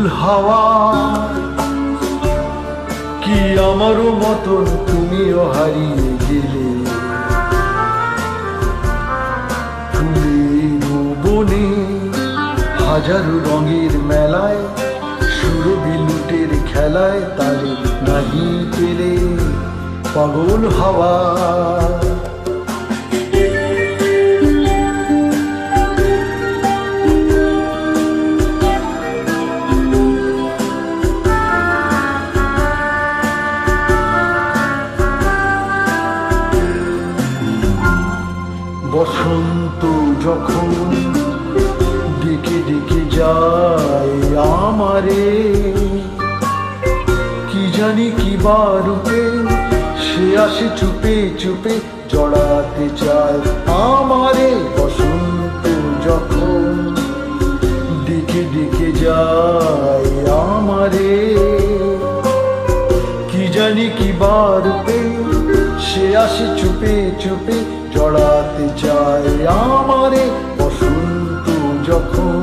পাগল হাওয়া কি আমারও মতন তুমিও হারিয়ে গেলে ফুলের বনে হাজারো রঙের মেলায় সুরভি লুটের খেলায় তারে নাহি পেলে পাগল হাওয়া বসন্ত যখন ডেকে ডেকে যায় আমারে কি জানি কি বারুতে সে আসে চুপে চুপে জড়াতে চায় আমারে বসন্ত যখন ডেকে ডেকে যায় আমারে কি জানি কি বারুতে সে আসে চুপে চুপে জড়াতে চায় আমারে বসন্ত যখন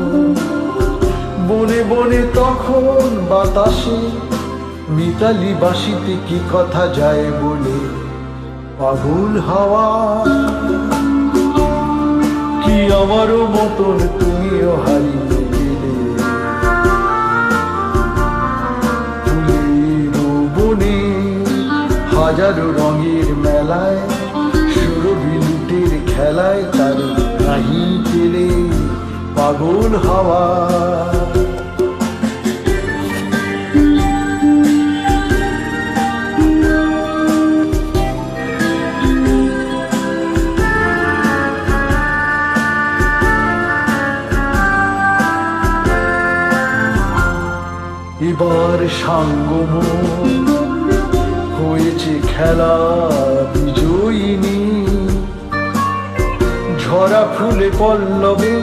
বনে বনে তখন বাতাসে মিতালি বাসিতে কি কথা যায় বলে পাগল হাওয়া কি আমারও মতন তুমিও হারিয়ে গেলে ফুলের বনে হাজারো রঙের মেলায় সুরভি লুটের খেলায় তার নাহি পেলে পাগল হাওয়া এবার সাঙ্গম হয়েছে খেলা বিজয়িনী ঝরা ফুলে পল্লবে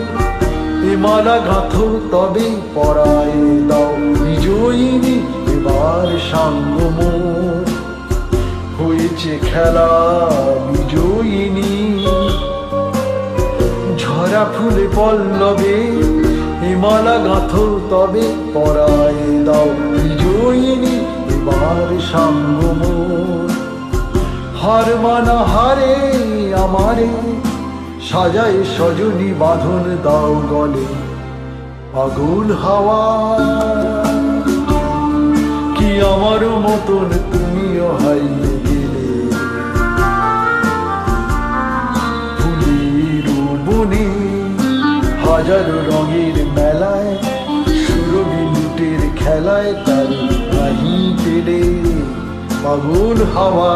এ মালা গাঁথো তবে পরায় দাও বিজয়িনী এবার সাঙ্গম হয়েছে খেলা বিজয়িনী ঝরা ফুলে পল্লবে এ মালা গাঁথো তবে পরায় দাও বিজয়িনী এবার সাঙ্গম হার মানা হারে আমারে সাজায় সজনী বাঁধন দাও গলে পাগল হাওয়া কি আমারও মতন তুমিও হারিয়ে গেলে ফুলের বনে হাজারো রঙের মেলায় সুরভি লুটের খেলায় তার নাহি পেলে পাগল হাওয়া।